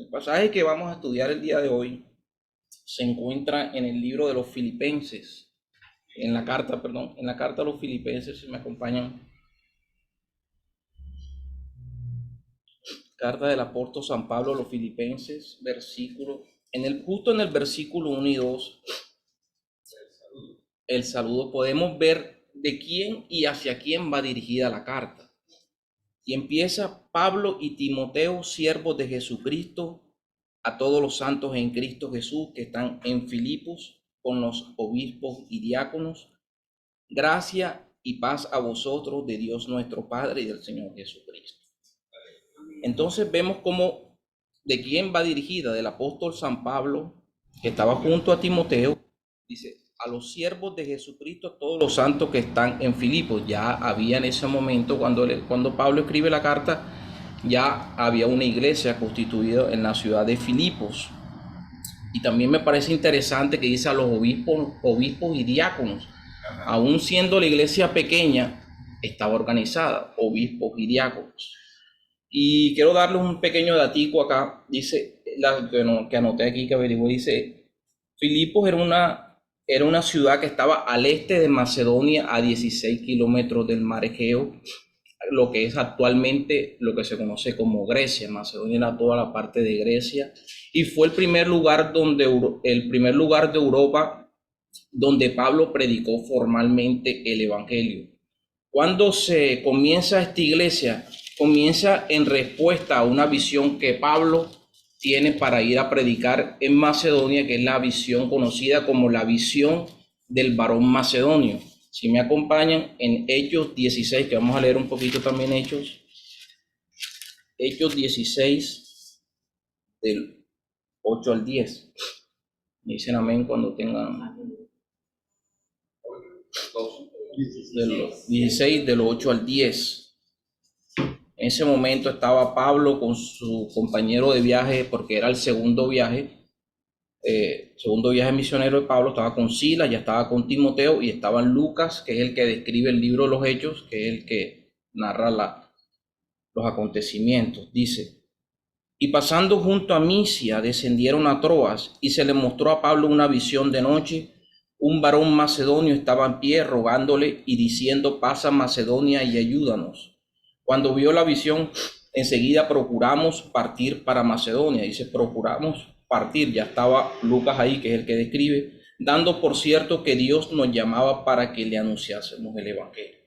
El pasaje que vamos a estudiar el día de hoy se encuentra en el libro de los Filipenses, en la carta a los Filipenses, si me acompañan, carta del apóstol San Pablo a los Filipenses, justo en el versículo 1 y 2, el saludo, podemos ver de quién y hacia quién va dirigida la carta. Y empieza: Pablo y Timoteo, siervos de Jesucristo, a todos los santos en Cristo Jesús que están en Filipos, con los obispos y diáconos, gracia y paz a vosotros de Dios nuestro Padre y del Señor Jesucristo. Entonces vemos cómo, de quién va dirigida, del apóstol San Pablo, que estaba junto a Timoteo. Dice: a los siervos de Jesucristo, todos los santos que están en Filipos. Ya había en ese momento, cuando Pablo escribe la carta, ya había una iglesia constituida en la ciudad de Filipos. Y también me parece interesante que dice a los obispos y diáconos. Aún siendo la iglesia pequeña, estaba organizada, obispos y diáconos. Y quiero darles un pequeño datico acá. Dice, que anoté aquí, que averigué, dice: Filipos era una ciudad que estaba al este de Macedonia, a 16 kilómetros del mar Egeo, lo que es actualmente lo que se conoce como Grecia. Macedonia era toda la parte de Grecia, y fue el primer lugar de Europa donde Pablo predicó formalmente el evangelio. Cuando se comienza esta iglesia, comienza en respuesta a una visión que Pablo tiene para ir a predicar en Macedonia, que es la visión conocida como la visión del varón macedonio. Si me acompañan en Hechos 16, que vamos a leer un poquito también Hechos 16, del 8 al 10. Me dicen amén cuando tengan. Del 16, del 8 al 10. En ese momento estaba Pablo con su compañero de viaje, porque era el segundo viaje misionero de Pablo. Estaba con Silas, ya estaba con Timoteo, y estaba Lucas, que es el que describe el libro de los Hechos, que es el que narra los acontecimientos. Dice: y pasando junto a Misia, descendieron a Troas, y se le mostró a Pablo una visión de noche. Un varón macedonio estaba en pie rogándole y diciendo: pasa a Macedonia y ayúdanos. Cuando vio la visión, enseguida procuramos partir para Macedonia. Dice procuramos partir, ya estaba Lucas ahí, que es el que describe, dando por cierto que Dios nos llamaba para que le anunciásemos el evangelio.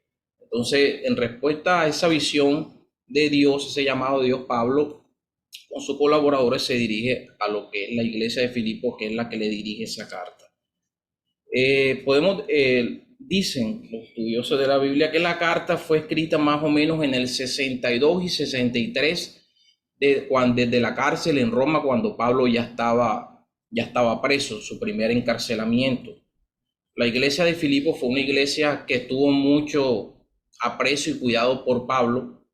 Entonces, en respuesta a esa visión de Dios, ese llamado de Dios, Pablo con sus colaboradores se dirige a lo que es la iglesia de Filipos, que es la que le dirige esa carta. Dicen los estudiosos de la Biblia que la carta fue escrita más o menos en el 62 y 63, desde la cárcel en Roma, cuando Pablo ya estaba preso, su primer encarcelamiento. La iglesia de Filipos fue una iglesia que tuvo mucho aprecio y cuidado por Pablo.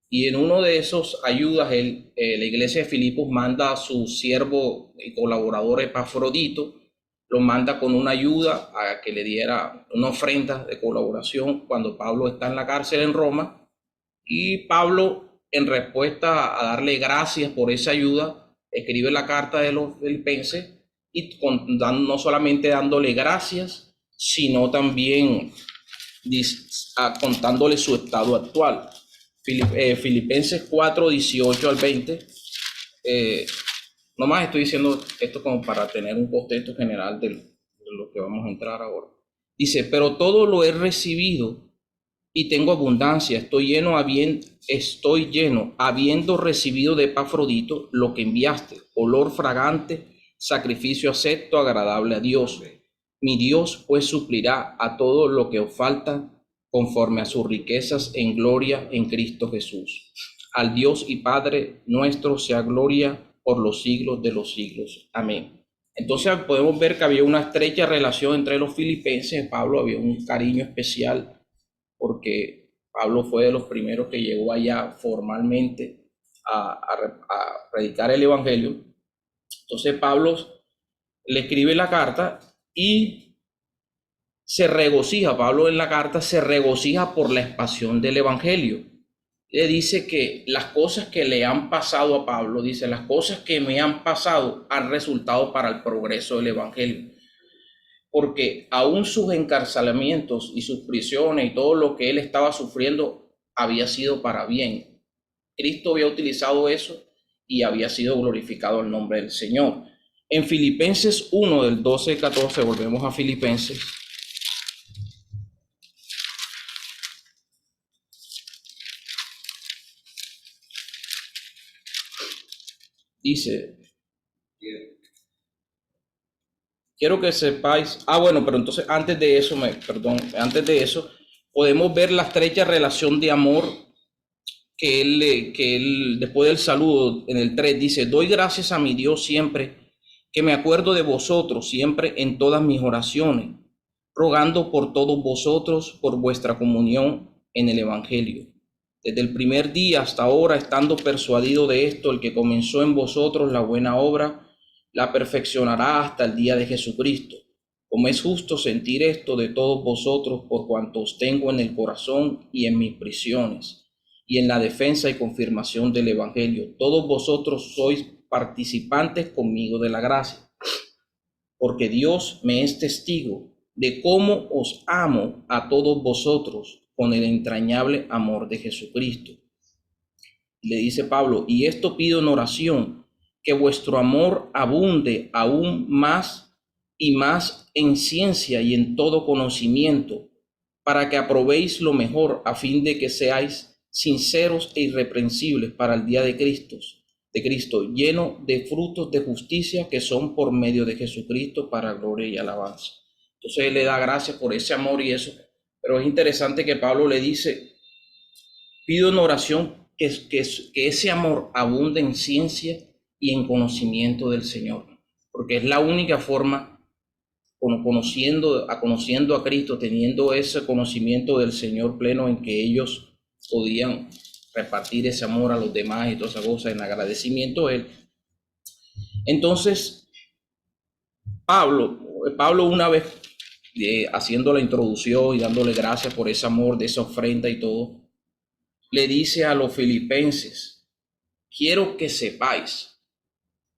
Y en uno de esos ayudas, la iglesia de Filipos manda a su siervo y colaborador Epafrodito, lo manda con una ayuda a que le diera una ofrenda de colaboración cuando Pablo está en la cárcel en Roma. Y Pablo, en respuesta a darle gracias por esa ayuda, escribe la carta de los Filipenses, y no solamente dándole gracias, sino también contándole su estado actual. Filipenses 4, 18 al 20. Nomás estoy diciendo esto como para tener un contexto general de lo que vamos a entrar ahora. Dice: pero todo lo he recibido y tengo abundancia, estoy lleno, habiendo recibido de Epafrodito lo que enviaste, olor fragante, sacrificio acepto, agradable a Dios. Mi Dios pues suplirá a todo lo que os falta conforme a sus riquezas en gloria en Cristo Jesús. Al Dios y Padre nuestro sea gloria por los siglos de los siglos. Amén. Entonces podemos ver que había una estrecha relación entre los filipenses. Pablo había un cariño especial porque Pablo fue de los primeros que llegó allá formalmente a predicar el evangelio. Entonces Pablo le escribe la carta y Pablo en la carta se regocija por la expansión del evangelio. le dice que las cosas que le han pasado a Pablo, dice, las cosas que me han pasado han resultado para el progreso del evangelio. Porque aún sus encarcelamientos y sus prisiones y todo lo que él estaba sufriendo había sido para bien. Cristo había utilizado eso y había sido glorificado el nombre del Señor. En Filipenses 1, del 12 al 14, volvemos a Filipenses. Dice, quiero que sepáis, bueno, pero entonces antes de eso, podemos ver la estrecha relación de amor que él, después del saludo en el 3, dice, doy gracias a mi Dios siempre que me acuerdo de vosotros, siempre en todas mis oraciones, rogando por todos vosotros, por vuestra comunión en el Evangelio. Desde el primer día hasta ahora, estando persuadido de esto, el que comenzó en vosotros la buena obra, la perfeccionará hasta el día de Jesucristo. Como es justo sentir esto de todos vosotros, por cuanto os tengo en el corazón y en mis prisiones, y en la defensa y confirmación del Evangelio. Todos vosotros sois participantes conmigo de la gracia, porque Dios me es testigo de cómo os amo a todos vosotros con el entrañable amor de Jesucristo. Le dice Pablo, y esto pido en oración, que vuestro amor abunde aún más y más en ciencia y en todo conocimiento, para que aprobéis lo mejor, a fin de que seáis sinceros e irreprensibles para el día de Cristo, lleno de frutos de justicia que son por medio de Jesucristo para gloria y alabanza. Entonces él le da gracias por ese amor y eso, pero es interesante que Pablo le dice, pido en oración que ese amor abunde en ciencia y en conocimiento del Señor, porque es la única forma, conociendo a Cristo, teniendo ese conocimiento del Señor pleno, en que ellos podían repartir ese amor a los demás y todas esas cosas en agradecimiento a Él. Entonces, Pablo una vez haciendo la introducción y dándole gracias por ese amor, de esa ofrenda y todo, le dice a los filipenses, quiero que sepáis,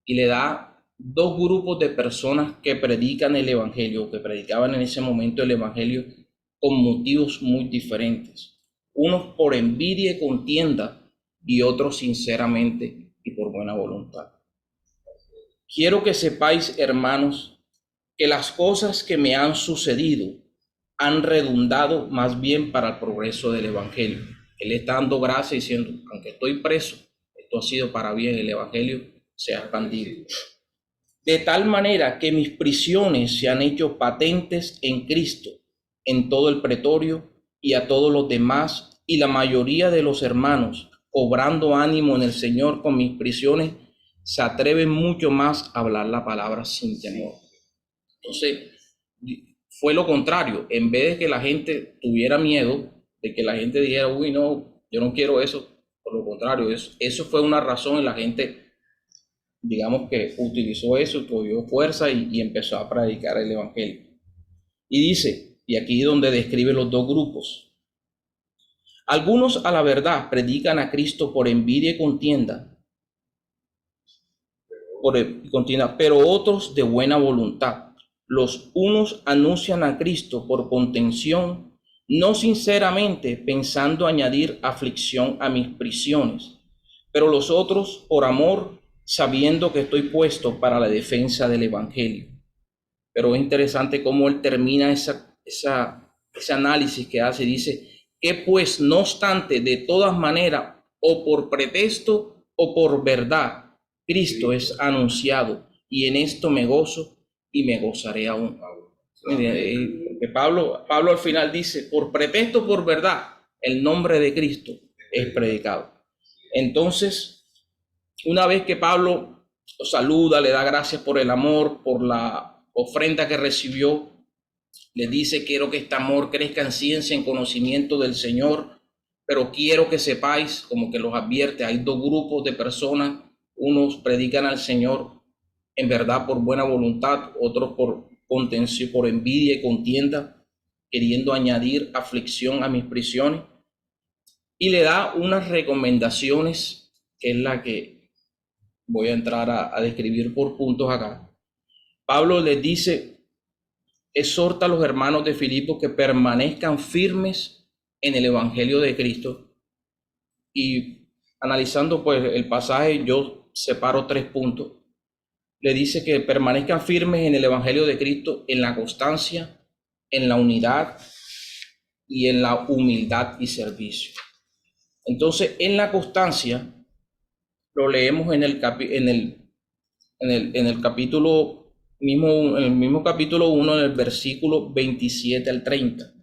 y le da dos grupos de personas que predican el evangelio, que predicaban en ese momento el evangelio con motivos muy diferentes. Unos por envidia y contienda y otros sinceramente y por buena voluntad. Quiero que sepáis, hermanos, que las cosas que me han sucedido han redundado más bien para el progreso del evangelio. Él está dando gracias diciendo, aunque estoy preso, esto ha sido para bien, el evangelio se ha expandido. De tal manera que mis prisiones se han hecho patentes en Cristo, en todo el pretorio y a todos los demás, y la mayoría de los hermanos, cobrando ánimo en el Señor con mis prisiones, se atreven mucho más a hablar la palabra sin temor. Entonces, fue lo contrario. En vez de que la gente tuviera miedo, de que la gente dijera, uy, no, yo no quiero eso, por lo contrario, eso fue una razón, y la gente, digamos que utilizó eso, cogió fuerza y empezó a predicar el evangelio. Y dice, y aquí donde describe los dos grupos, algunos a la verdad predican a Cristo por envidia y contienda, pero otros de buena voluntad. Los unos anuncian a Cristo por contención, no sinceramente, pensando añadir aflicción a mis prisiones, pero los otros por amor, sabiendo que estoy puesto para la defensa del evangelio. Pero es interesante cómo él termina ese análisis que hace. Dice que pues no obstante, de todas maneras, o por pretexto o por verdad, Cristo es anunciado, y en esto me gozo y me gozaré aún. Porque Pablo al final dice, por pretexto o por verdad, el nombre de Cristo es predicado. Entonces, una vez que Pablo lo saluda, le da gracias por el amor, por la ofrenda que recibió, le dice, quiero que este amor crezca en ciencia, en conocimiento del Señor, pero quiero que sepáis, como que los advierte, hay dos grupos de personas, unos predican al Señor en verdad por buena voluntad, otros por contención, por envidia y contienda, queriendo añadir aflicción a mis prisiones. y le da unas recomendaciones, que es la que voy a entrar a describir por puntos acá. Pablo les dice, exhorta a los hermanos de Filipo que permanezcan firmes en el Evangelio de Cristo. Y analizando pues el pasaje, yo separo 3 puntos. Le dice que permanezcan firmes en el Evangelio de Cristo, en la constancia, en la unidad y en la humildad y servicio. Entonces, en la constancia, lo leemos en el capítulo mismo, en el mismo capítulo 1, en el versículo 27 al 30.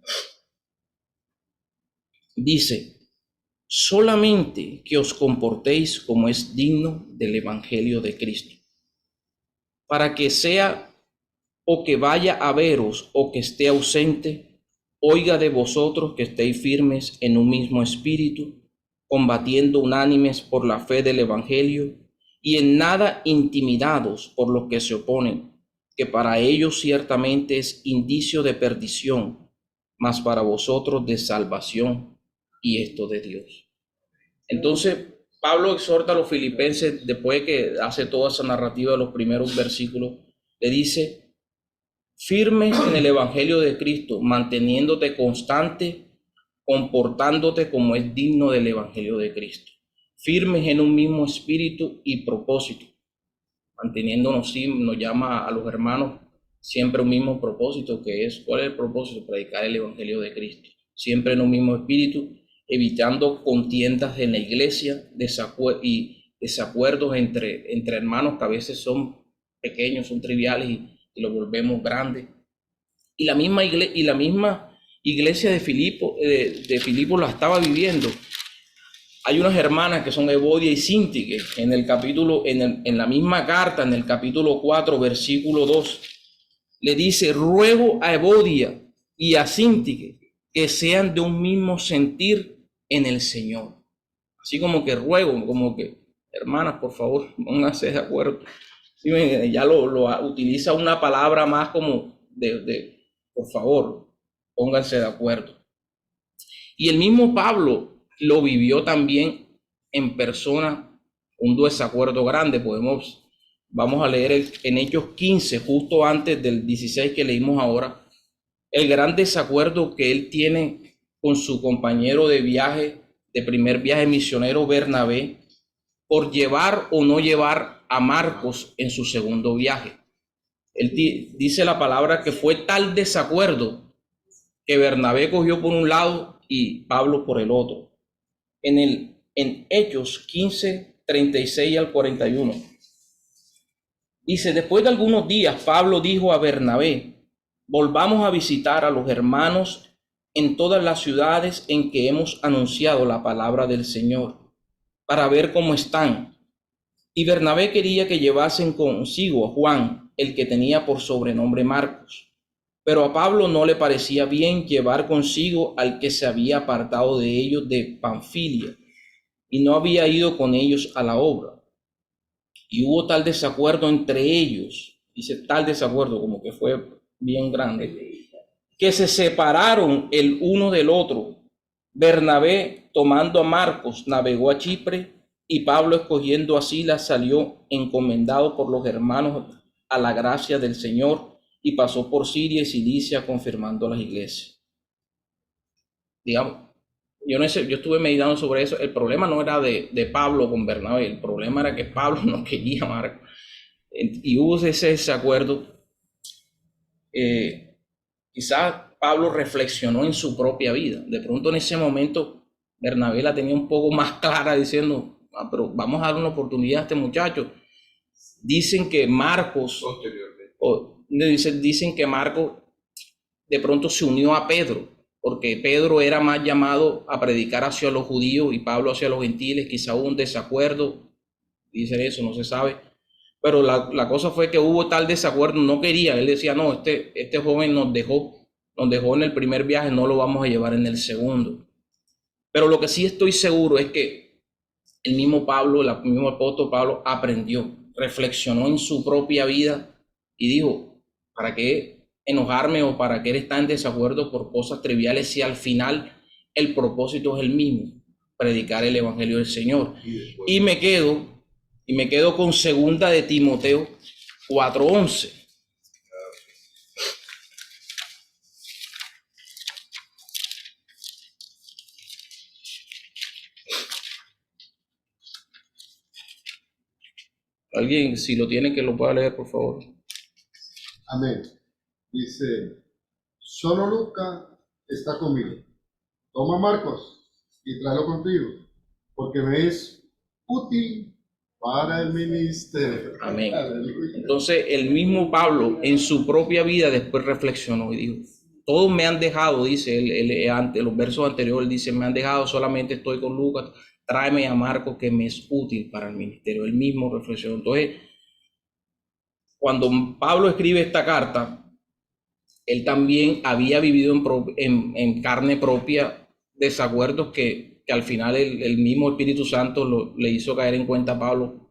Dice, solamente que os comportéis como es digno del Evangelio de Cristo, para que sea o que vaya a veros o que esté ausente, oiga de vosotros que estéis firmes en un mismo espíritu, combatiendo unánimes por la fe del Evangelio, y en nada intimidados por los que se oponen, que para ellos ciertamente es indicio de perdición, mas para vosotros de salvación, y esto de Dios. Entonces, Pablo exhorta a los filipenses, después que hace toda esa narrativa de los primeros versículos, le dice, firme en el Evangelio de Cristo, manteniéndote constante, comportándote como es digno del Evangelio de Cristo. Firmes en un mismo espíritu y propósito, manteniéndonos, sí, nos llama a los hermanos siempre un mismo propósito, que es, ¿cuál es el propósito? Predicar el Evangelio de Cristo. Siempre en un mismo espíritu, evitando contiendas en la iglesia y desacuerdos entre hermanos que a veces son pequeños, son triviales y los volvemos grandes. Y la misma iglesia de Filipo la estaba viviendo. Hay unas hermanas que son Evodia y Síntique, en la misma carta, en el capítulo 4, versículo 2, le dice, ruego a Evodia y a Síntique que sean de un mismo sentir en el Señor. Así como que ruego, como que, hermanas, por favor, pónganse de acuerdo. Sí, ya lo utiliza una palabra más como por favor, pónganse de acuerdo. Y el mismo Pablo lo vivió también en persona, un desacuerdo grande. Vamos a leer en Hechos 15, justo antes del 16 que leímos ahora, el gran desacuerdo que él tiene con su compañero de viaje, de primer viaje misionero, Bernabé, por llevar o no llevar a Marcos en su segundo viaje. Él dice la palabra que fue tal desacuerdo que Bernabé cogió por un lado y Pablo por el otro. En Hechos 15, 36 al 41. Dice, después de algunos días, Pablo dijo a Bernabé, volvamos a visitar a los hermanos en todas las ciudades en que hemos anunciado la palabra del Señor, para ver cómo están. Y Bernabé quería que llevasen consigo a Juan, el que tenía por sobrenombre Marcos. Pero a Pablo no le parecía bien llevar consigo al que se había apartado de ellos de Panfilia y no había ido con ellos a la obra. Y hubo tal desacuerdo entre ellos, dice tal desacuerdo como que fue bien grande, que se separaron el uno del otro. Bernabé, tomando a Marcos, navegó a Chipre, y Pablo, escogiendo a Silas, salió encomendado por los hermanos a la gracia del Señor, y pasó por Siria y Cilicia confirmando las iglesias. Digamos, yo estuve meditando sobre eso. El problema no era de Pablo con Bernabé, el problema era que Pablo no quería a Marcos. Y hubo ese desacuerdo. Quizás Pablo reflexionó en su propia vida. De pronto en ese momento Bernabé la tenía un poco más clara diciendo, pero vamos a dar una oportunidad a este muchacho. Dicen que Marcos, dicen que Marcos de pronto se unió a Pedro, porque Pedro era más llamado a predicar hacia los judíos y Pablo hacia los gentiles. Quizá hubo un desacuerdo, dicen eso, no se sabe. Pero la cosa fue que hubo tal desacuerdo, no quería, él decía, no, este joven nos dejó en el primer viaje, no lo vamos a llevar en el segundo. Pero lo que sí estoy seguro es que el mismo Pablo, el mismo apóstol Pablo aprendió, reflexionó en su propia vida y dijo, ¿para qué enojarme o para qué estar en desacuerdo por cosas triviales si al final el propósito es el mismo? predicar el evangelio del Señor. Y me quedo con segunda de Timoteo 4:11. Alguien, si lo tiene, que lo pueda leer, por favor. Amén. Dice, solo Lucas está conmigo. Toma Marcos y tráelo contigo, porque me es útil para el ministerio. Amén. Entonces, el mismo Pablo en su propia vida después reflexionó y dijo, todos me han dejado, dice él ante los versos anteriores, dice, me han dejado, solamente estoy con Lucas, tráeme a Marcos que me es útil para el ministerio. Él mismo reflexionó. Entonces, cuando Pablo escribe esta carta, él también había vivido en carne propia desacuerdos que al final el mismo Espíritu Santo le hizo caer en cuenta a Pablo.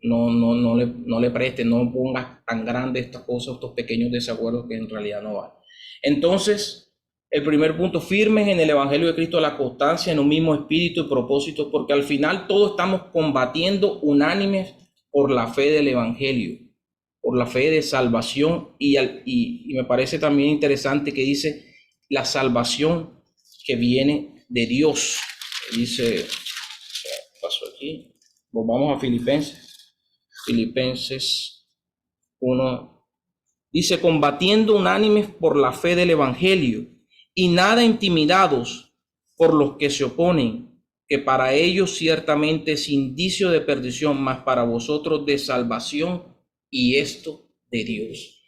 No le preste, no pongas tan grandes estas cosas, estos pequeños desacuerdos que en realidad no van. Entonces, el primer punto, firmes en el Evangelio de Cristo, la constancia en un mismo espíritu y propósito, porque al final todos estamos combatiendo unánimes por la fe del Evangelio, por la fe de salvación, y me parece también interesante que dice la salvación que viene de Dios. Dice, paso aquí, vamos a Filipenses 1, dice, combatiendo unánimes por la fe del Evangelio, y nada intimidados por los que se oponen, que para ellos ciertamente es indicio de perdición, mas para vosotros de salvación, y esto de Dios.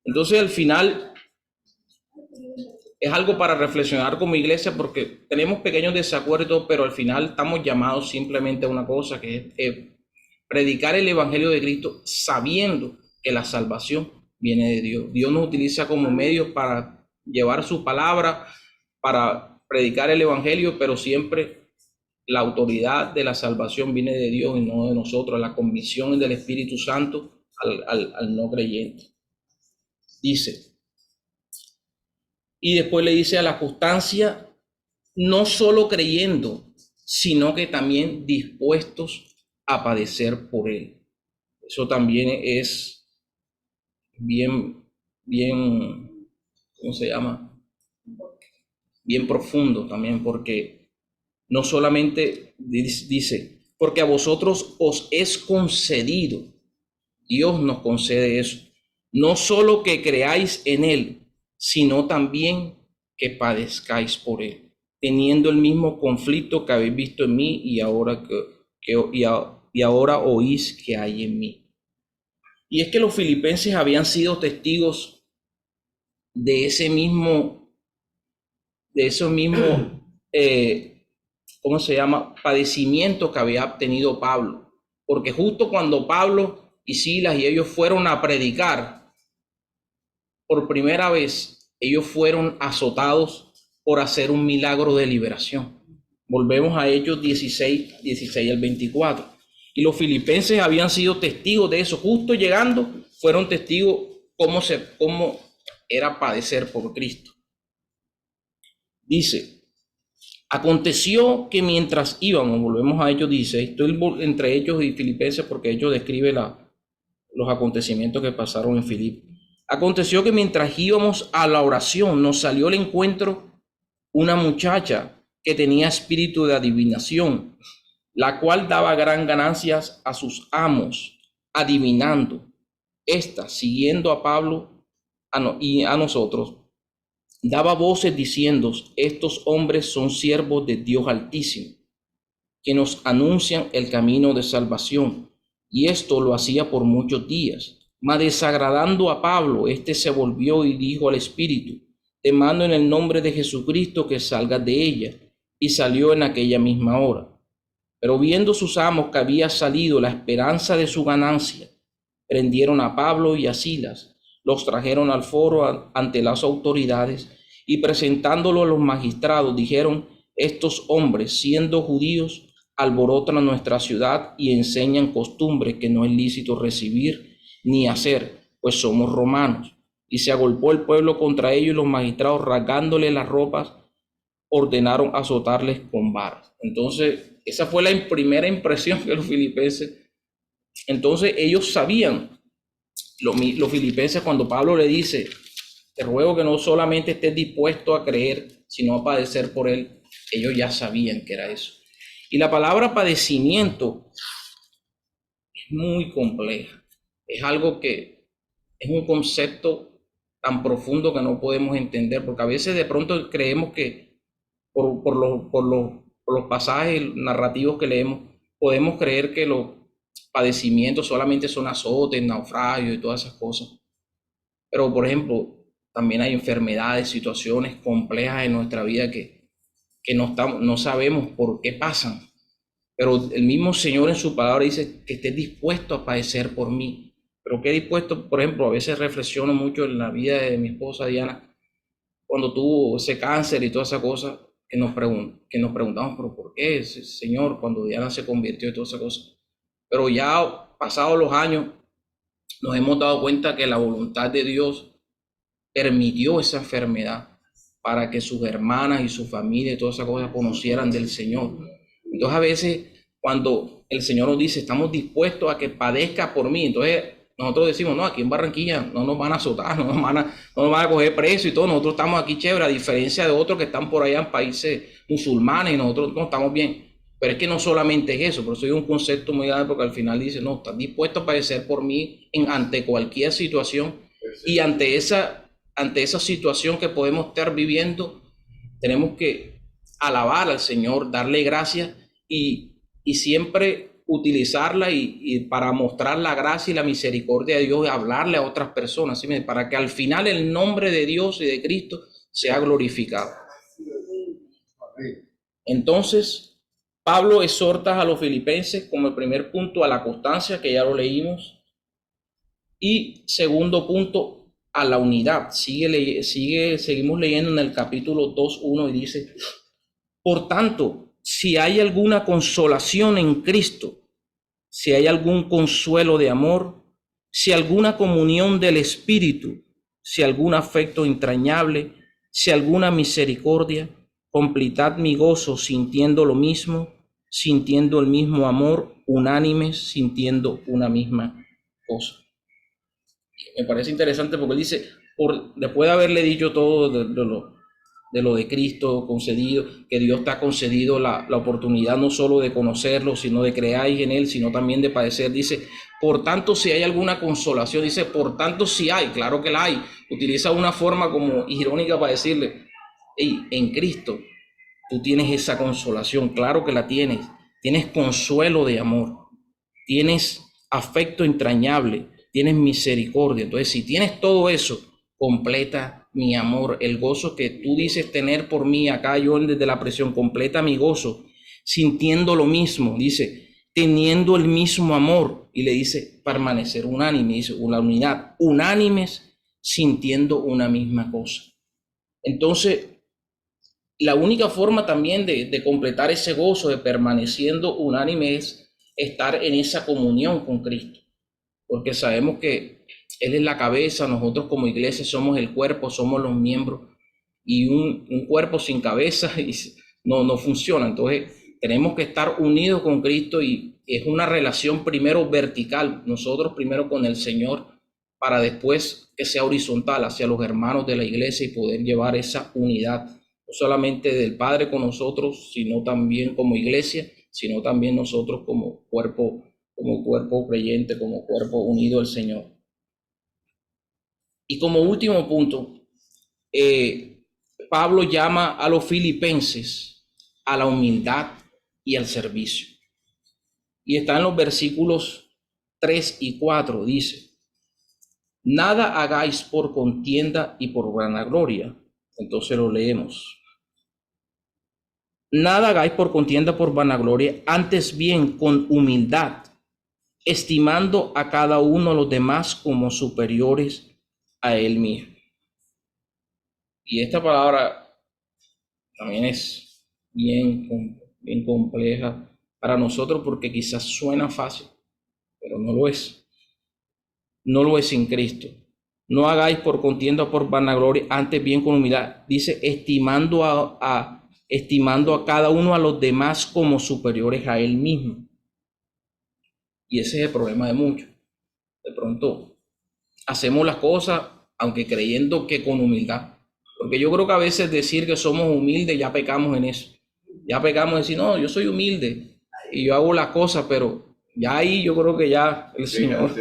Entonces, al final, es algo para reflexionar como iglesia, porque tenemos pequeños desacuerdos, pero al final estamos llamados simplemente a una cosa, que es predicar el Evangelio de Cristo sabiendo que la salvación viene de Dios. Dios nos utiliza como medios para llevar su palabra, para predicar el Evangelio, pero siempre la autoridad de la salvación viene de Dios y no de nosotros. La convicción del Espíritu Santo al no creyente. Dice, y después le dice a la constancia, no solo creyendo, sino que también dispuestos a padecer por él. Eso también es bien, ¿cómo se llama? Bien profundo también, porque no solamente dice, porque a vosotros os es concedido, Dios nos concede eso, no solo que creáis en él, sino también que padezcáis por él, teniendo el mismo conflicto que habéis visto en mí y ahora ahora oís que hay en mí. Y es que los filipenses habían sido testigos de esos mismos, ¿cómo se llama? Padecimientos que había obtenido Pablo. Porque justo cuando Pablo y Silas y ellos fueron a predicar, por primera vez, ellos fueron azotados por hacer un milagro de liberación. Volvemos a Hechos 16 al 24. Y los filipenses habían sido testigos de eso. Justo llegando, fueron testigos cómo era padecer por Cristo. Dice, aconteció que mientras íbamos, volvemos a Hechos 16, estoy entre Hechos y Filipenses porque Hechos describe los acontecimientos que pasaron en Filipo. Aconteció que mientras íbamos a la oración, nos salió al encuentro una muchacha que tenía espíritu de adivinación, la cual daba gran ganancias a sus amos, adivinando. Esta, siguiendo a Pablo y a nosotros, daba voces diciendo, estos hombres son siervos de Dios Altísimo, que nos anuncian el camino de salvación. Y esto lo hacía por muchos días. Mas desagradando a Pablo, éste se volvió y dijo al espíritu, te mando en el nombre de Jesucristo que salgas de ella. Y salió en aquella misma hora. Pero viendo sus amos que había salido la esperanza de su ganancia, prendieron a Pablo y a Silas, los trajeron al foro ante las autoridades y presentándolo a los magistrados dijeron, estos hombres, siendo judíos, alborotan a nuestra ciudad y enseñan costumbres que no es lícito recibir ni hacer, pues somos romanos. Y se agolpó el pueblo contra ellos y los magistrados rasgándole las ropas ordenaron azotarles con varas. Entonces, esa fue la primera impresión que los filipenses. Entonces, ellos sabían, los filipenses, cuando Pablo le dice, te ruego que no solamente estés dispuesto a creer, sino a padecer por él, ellos ya sabían que era eso. Y la palabra padecimiento es muy compleja. Es algo que es un concepto tan profundo que no podemos entender, porque a veces de pronto creemos que por los pasajes narrativos que leemos, podemos creer que los padecimientos solamente son azotes, naufragios y todas esas cosas. Pero, por ejemplo, también hay enfermedades, situaciones complejas en nuestra vida que no sabemos por qué pasan. Pero el mismo Señor en su palabra dice que estés dispuesto a padecer por mí. Pero qué dispuesto, por ejemplo, a veces reflexiono mucho en la vida de mi esposa Diana, cuando tuvo ese cáncer y toda esa cosa, que nos preguntamos, pero ¿por qué, Señor, cuando Diana se convirtió y toda esa cosa? Pero ya pasados los años, nos hemos dado cuenta que la voluntad de Dios permitió esa enfermedad para que sus hermanas y su familia y todas esas cosas conocieran del Señor. Entonces a veces cuando el Señor nos dice, estamos dispuestos a que padezca por mí, entonces nosotros decimos, no, aquí en Barranquilla no nos van a azotar, no nos van a coger preso y todo, nosotros estamos aquí chévere, a diferencia de otros que están por allá en países musulmanes y nosotros no estamos bien. Pero es que no solamente es eso, por eso hay un concepto muy grande, porque al final dice, no, estás dispuesto a padecer por mí ante cualquier situación. Y ante esa situación que podemos estar viviendo, tenemos que alabar al Señor, darle gracias y siempre utilizarla y para mostrar la gracia y la misericordia de Dios y hablarle a otras personas, ¿sí? Para que al final el nombre de Dios y de Cristo sea glorificado. Entonces, Pablo exhorta a los filipenses como el primer punto a la constancia, que ya lo leímos, y segundo punto a la unidad. Seguimos leyendo en el capítulo 2:1 y dice, por tanto, si hay alguna consolación en Cristo, si hay algún consuelo de amor, si alguna comunión del Espíritu, si algún afecto entrañable, si alguna misericordia, completad mi gozo sintiendo lo mismo, sintiendo el mismo amor, unánimes, sintiendo una misma cosa. Me parece interesante porque él dice, después de haberle dicho todo de lo de Cristo concedido, que Dios te ha concedido la oportunidad no solo de conocerlo, sino de creer en él, sino también de padecer. Dice, por tanto, si hay alguna consolación, dice, por tanto, si hay, claro que la hay. Utiliza una forma como irónica para decirle, hey, en Cristo tú tienes esa consolación, claro que la tienes. Tienes consuelo de amor, tienes afecto entrañable, tienes misericordia. Entonces, si tienes todo eso, completa mi amor, el gozo que tú dices tener por mí. Acá yo desde la presión, completa mi gozo, sintiendo lo mismo, dice, teniendo el mismo amor, y le dice, permanecer unánime, dice, una unidad, unánimes, sintiendo una misma cosa. Entonces, la única forma también de completar ese gozo, de permaneciendo unánime, es estar en esa comunión con Cristo, porque sabemos que Él es la cabeza, nosotros como iglesia somos el cuerpo, somos los miembros, y un cuerpo sin cabeza no funciona. Entonces tenemos que estar unidos con Cristo y es una relación primero vertical, nosotros primero con el Señor, para después que sea horizontal hacia los hermanos de la iglesia y poder llevar esa unidad, no solamente del Padre con nosotros, sino también como iglesia, sino también nosotros como cuerpo creyente, como cuerpo unido al Señor. Y como último punto, Pablo llama a los filipenses a la humildad y al servicio. Y está en los versículos 3 y 4, dice, nada hagáis por contienda y por vanagloria. Entonces lo leemos. Nada hagáis por contienda, por vanagloria, antes bien con humildad, estimando a cada uno a los demás como superiores a él mismo. Y esta palabra también es bien compleja para nosotros porque quizás suena fácil, pero no lo es. No lo es en Cristo. No hagáis por contienda o por vanagloria, antes bien con humildad. Dice, estimando a estimando a cada uno a los demás como superiores a él mismo. Y ese es el problema de muchos. De pronto hacemos las cosas, aunque creyendo que con humildad. Porque yo creo que a veces decir que somos humildes, ya pecamos en eso. Ya pecamos en decir, no, yo soy humilde y yo hago las cosas, pero ya ahí yo creo que ya el Señor,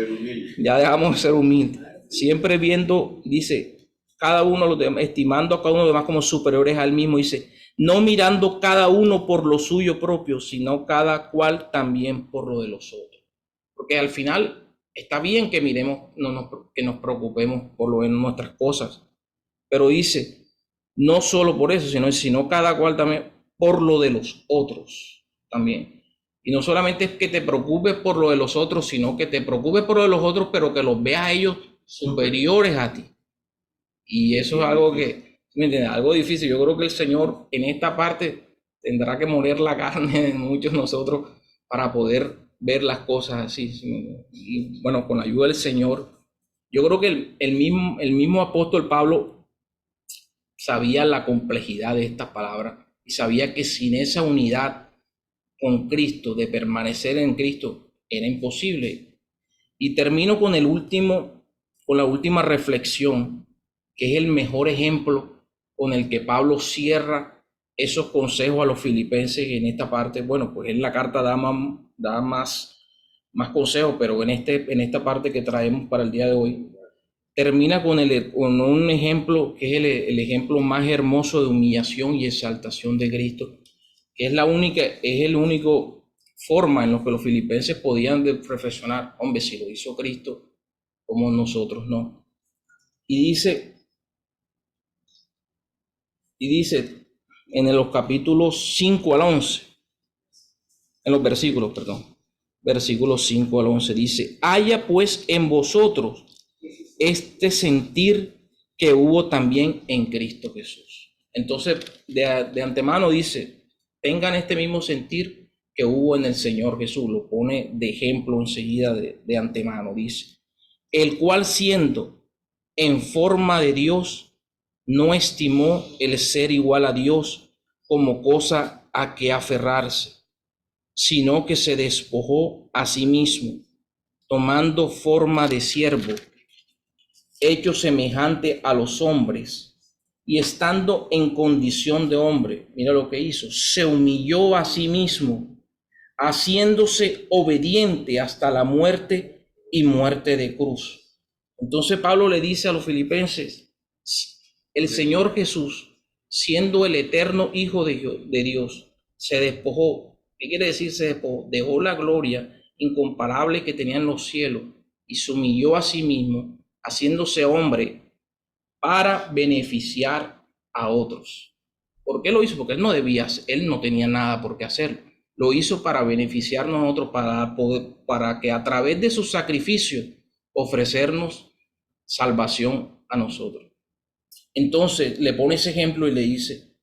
ya dejamos de ser humildes. Siempre viendo, dice, cada uno los demás, estimando a cada uno de los demás como superiores al mismo, dice, no mirando cada uno por lo suyo propio, sino cada cual también por lo de los otros. Porque al final está bien que miremos, que nos preocupemos por lo de nuestras cosas, pero dice, no solo por eso, sino cada cual también por lo de los otros también. Y no solamente es que te preocupes por lo de los otros, sino que te preocupes por lo de los otros, pero que los veas a ellos superiores a ti. Y eso es algo que, ¿me entiendes? Algo difícil. Yo creo que el Señor en esta parte tendrá que moler la carne de muchos de nosotros para poder ver las cosas así. Y bueno, con la ayuda del Señor, yo creo que el mismo apóstol Pablo sabía la complejidad de estas palabras y sabía que sin esa unidad con Cristo, de permanecer en Cristo, era imposible. Y termino con la última reflexión, que es el mejor ejemplo con el que Pablo cierra esos consejos a los filipenses en esta parte. Bueno, pues en la carta da más consejos, pero en esta parte que traemos para el día de hoy, termina con un ejemplo que es el ejemplo más hermoso de humillación y exaltación de Cristo, que es el único forma en la que los filipenses podían reflexionar, hombre, si lo hizo Cristo, como nosotros no. Y dice en los capítulos 5 al 11, en los versículos 5 al 11, dice, haya pues en vosotros este sentir que hubo también en Cristo Jesús. Entonces, de antemano dice, tengan este mismo sentir que hubo en el Señor Jesús. Lo pone de ejemplo enseguida de antemano. Dice, el cual siendo en forma de Dios, no estimó el ser igual a Dios como cosa a que aferrarse, sino que se despojó a sí mismo, tomando forma de siervo, hecho semejante a los hombres, y estando en condición de hombre, mira lo que hizo, se humilló a sí mismo, haciéndose obediente hasta la muerte y muerte de cruz. Entonces Pablo le dice a los filipenses, el Señor Jesús, siendo el eterno Hijo de Dios, se despojó. ¿Qué quiere decir se despojó? Dejó la gloria incomparable que tenía en los cielos y se humilló a sí mismo, haciéndose hombre para beneficiar a otros. ¿Por qué lo hizo? Porque él no tenía nada por qué hacerlo. Lo hizo para beneficiarnos a nosotros, para que a través de su sacrificio ofrecernos salvación a nosotros. Entonces le pone ese ejemplo y le dice,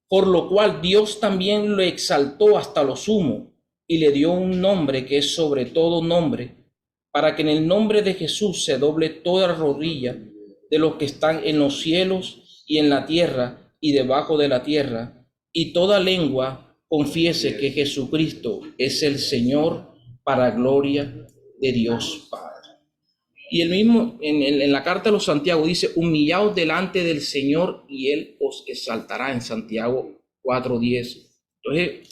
por lo cual Dios también lo exaltó hasta lo sumo y le dio un nombre que es sobre todo nombre, para que en el nombre de Jesús se doble toda rodilla de los que están en los cielos y en la tierra y debajo de la tierra, y toda lengua confiese que Jesucristo es el Señor, para gloria de Dios Padre. Y el mismo en la carta de los Santiago dice, humillaos delante del Señor y Él os exaltará, en Santiago 4:10. Entonces,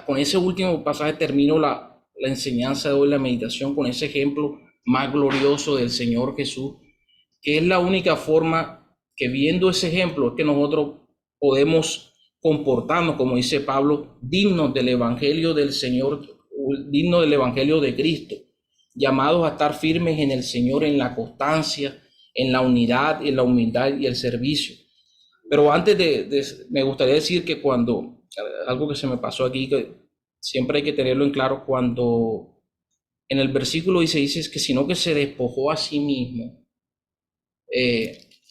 con ese último pasaje termino la enseñanza de hoy, la meditación, con ese ejemplo más glorioso del Señor Jesús, que es la única forma que, viendo ese ejemplo, es que nosotros podemos comportarnos, como dice Pablo, dignos del Evangelio del Señor, dignos del Evangelio de Cristo, llamados a estar firmes en el Señor, en la constancia, en la unidad, en la humildad y el servicio. Pero antes me gustaría decir que algo que se me pasó aquí, que siempre hay que tenerlo en claro, cuando en el versículo dice que sino que se despojó a sí mismo,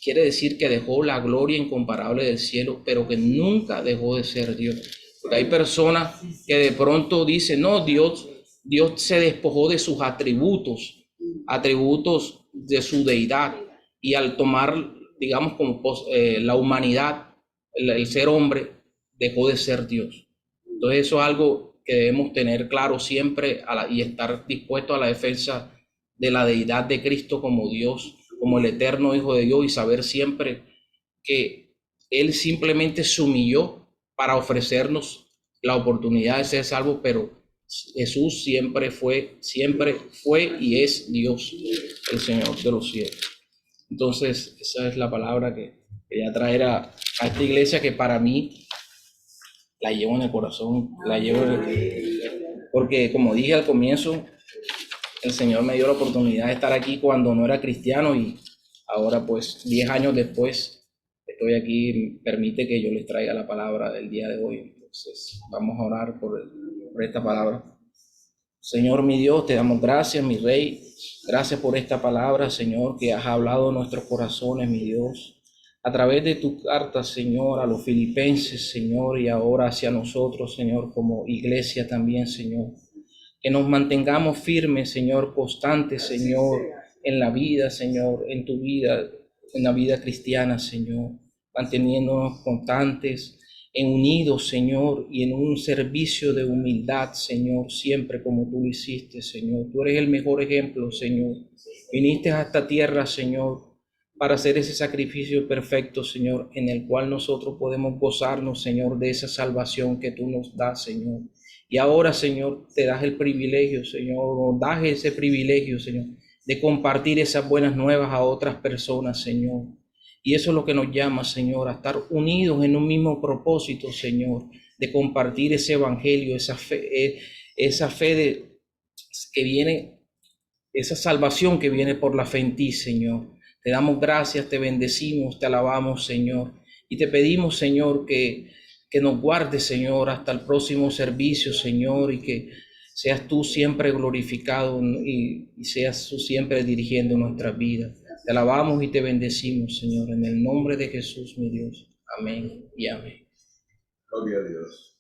quiere decir que dejó la gloria incomparable del cielo, pero que nunca dejó de ser Dios. Porque hay personas que de pronto dicen, no, Dios se despojó de sus atributos de su deidad, y al tomar, digamos, como la humanidad, el ser hombre dejó de ser Dios. Entonces eso es algo que debemos tener claro siempre y estar dispuesto a la defensa de la deidad de Cristo como Dios, como el eterno Hijo de Dios, y saber siempre que Él simplemente se humilló para ofrecernos la oportunidad de ser salvos, pero Jesús siempre fue y es Dios, el Señor de los cielos. Entonces, esa es la palabra que quería traer a esta iglesia, que para mí la llevo en el corazón, porque como dije al comienzo, el Señor me dio la oportunidad de estar aquí cuando no era cristiano, y ahora pues 10 años después estoy aquí, permite que yo les traiga la palabra del día de hoy. Entonces vamos a orar por esta palabra. Señor mi Dios, te damos gracias, mi Rey. Gracias por esta palabra, Señor, que has hablado en nuestros corazones, mi Dios, a través de tu carta, Señor, a los filipenses, Señor, y ahora hacia nosotros, Señor, como iglesia también, Señor. Que nos mantengamos firmes, Señor, constantes, Señor, en la vida, Señor, en tu vida, en la vida cristiana, Señor, manteniéndonos constantes, unidos, Señor, y en un servicio de humildad, Señor, siempre como tú lo hiciste, Señor. Tú eres el mejor ejemplo, Señor. Viniste a esta tierra, Señor, para hacer ese sacrificio perfecto, Señor, en el cual nosotros podemos gozarnos, Señor, de esa salvación que tú nos das, Señor. Y ahora, Señor, te das el privilegio, Señor, nos das ese privilegio, Señor, de compartir esas buenas nuevas a otras personas, Señor. Y eso es lo que nos llama, Señor, a estar unidos en un mismo propósito, Señor, de compartir ese evangelio, esa fe que viene, esa salvación que viene por la fe en ti, Señor. Te damos gracias, te bendecimos, te alabamos, Señor, y te pedimos, Señor, que nos guardes, Señor, hasta el próximo servicio, Señor, y que seas tú siempre glorificado y seas tú siempre dirigiendo nuestras vidas. Te alabamos y te bendecimos, Señor, en el nombre de Jesús, mi Dios. Amén y amén. Gloria a Dios.